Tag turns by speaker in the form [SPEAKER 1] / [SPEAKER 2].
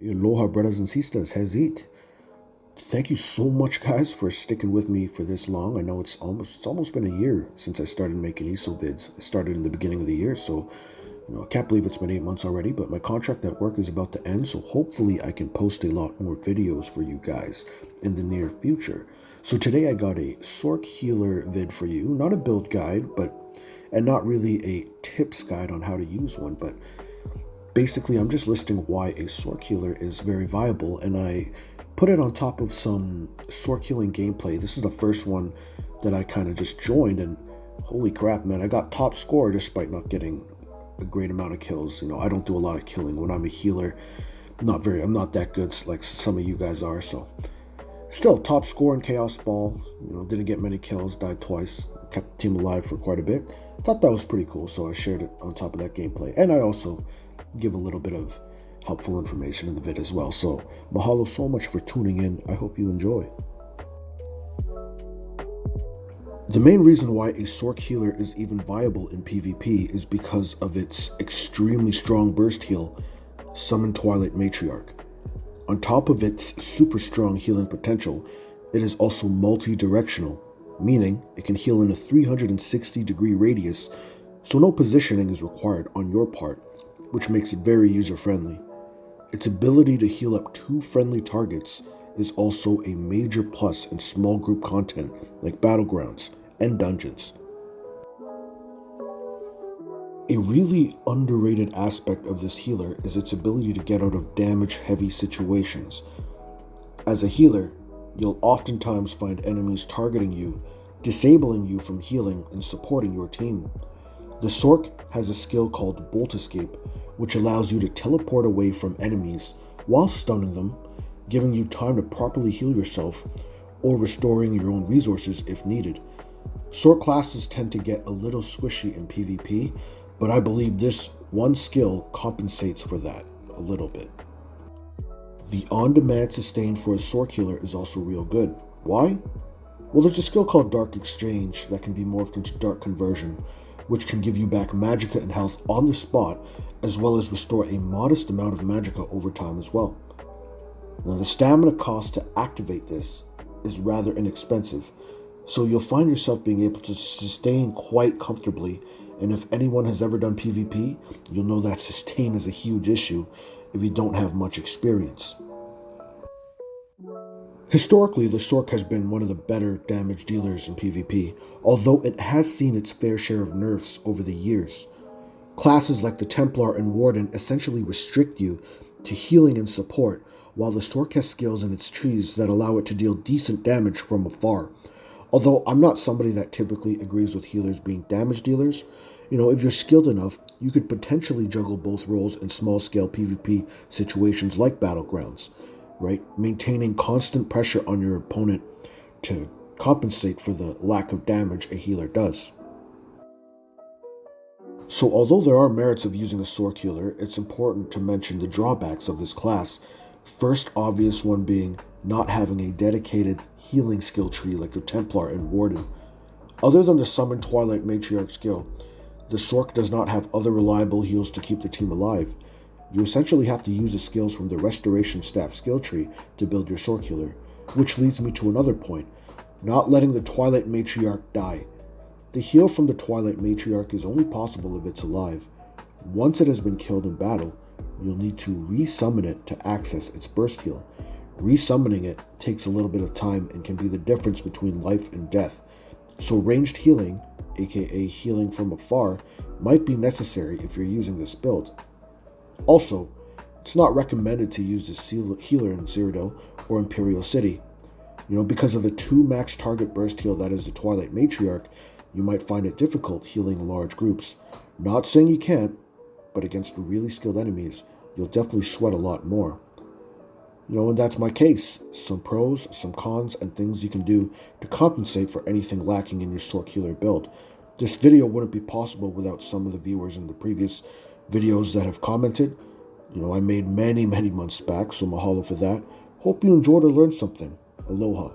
[SPEAKER 1] Aloha, bruddahz and sistaz, howzit. Thank you so much, guys, for sticking with me for this long. I know it's almost been a year since I started making ESO vids. I started in the beginning of the year, so I can't believe it's been 8 months already. But my contract at work is about to end, so hopefully I can post a lot more videos for you guys in the near future. So today I got a Sorc healer vid for you, not a build guide, and not really a tips guide on how to use one, but basically I'm just listing why a Sorc healer is very viable, and I put it on top of some Sorc healing gameplay. This is the first one that I kind of just joined, and holy crap, man, I got top score despite not getting a great amount of kills. I don't do a lot of killing when I'm a healer. I'm not that good like some of you guys are, so still top score in Chaos Ball. Didn't get many kills, died twice, kept the team alive for quite a bit. Thought that was pretty cool, so I shared it on top of that gameplay, and I also give a little bit of helpful information in the vid as well. So mahalo so much for tuning in. I hope you enjoy. The main reason why a Sorc healer is even viable in PvP is because of its extremely strong burst heal, Summon Twilight Matriarch. On top of its super strong healing potential, it is also multi-directional, meaning it can heal in a 360-degree radius, so no positioning is required on your part, which makes it very user-friendly. Its ability to heal up 2 friendly targets is also a major plus in small group content like Battlegrounds and dungeons. A really underrated aspect of this healer is its ability to get out of damage-heavy situations. As a healer, you'll oftentimes find enemies targeting you, disabling you from healing and supporting your team. The Sorc has a skill called Bolt Escape, which allows you to teleport away from enemies while stunning them, giving you time to properly heal yourself or restoring your own resources if needed. Sorc classes tend to get a little squishy in PvP, but I believe this one skill compensates for that a little bit. The on-demand sustain for a Sorc healer is also real good. Why? Well, there's a skill called Dark Exchange that can be morphed into Dark Conversion, which can give you back magicka and health on the spot, as well as restore a modest amount of magicka over time as well. Now, the stamina cost to activate this is rather inexpensive, so you'll find yourself being able to sustain quite comfortably, and if anyone has ever done PvP, you'll know that sustain is a huge issue if you don't have much experience. Historically, the Sorc has been one of the better damage dealers in PvP, although it has seen its fair share of nerfs over the years. Classes like the Templar and Warden essentially restrict you to healing and support, while the Sorc has skills in its trees that allow it to deal decent damage from afar. Although I'm not somebody that typically agrees with healers being damage dealers, if you're skilled enough, you could potentially juggle both roles in small-scale PvP situations like Battlegrounds, right? Maintaining constant pressure on your opponent to compensate for the lack of damage a healer does. So although there are merits of using a Sorc healer, it's important to mention the drawbacks of this class. First obvious one being not having a dedicated healing skill tree like the Templar and Warden. Other than the Summon Twilight Matriarch skill, the Sorc does not have other reliable heals to keep the team alive. You essentially have to use the skills from the Restoration Staff skill tree to build your Sorc healer, which leads me to another point, not letting the Twilight Matriarch die. The heal from the Twilight Matriarch is only possible if it's alive. Once it has been killed in battle, you'll need to resummon it to access its burst heal. Resummoning it takes a little bit of time and can be the difference between life and death, so ranged healing, aka healing from afar, might be necessary if you're using this build. Also, it's not recommended to use this healer in Cyrodiil or Imperial City. Because of the 2 max target burst heal that is the Twilight Matriarch, you might find it difficult healing large groups. Not saying you can't, but against really skilled enemies, you'll definitely sweat a lot more. And that's my case. Some pros, some cons, and things you can do to compensate for anything lacking in your Sorc healer build. This video wouldn't be possible without some of the viewers in the previous videos that have commented. I made many months back, so mahalo for that. Hope you enjoyed or learned something. Aloha.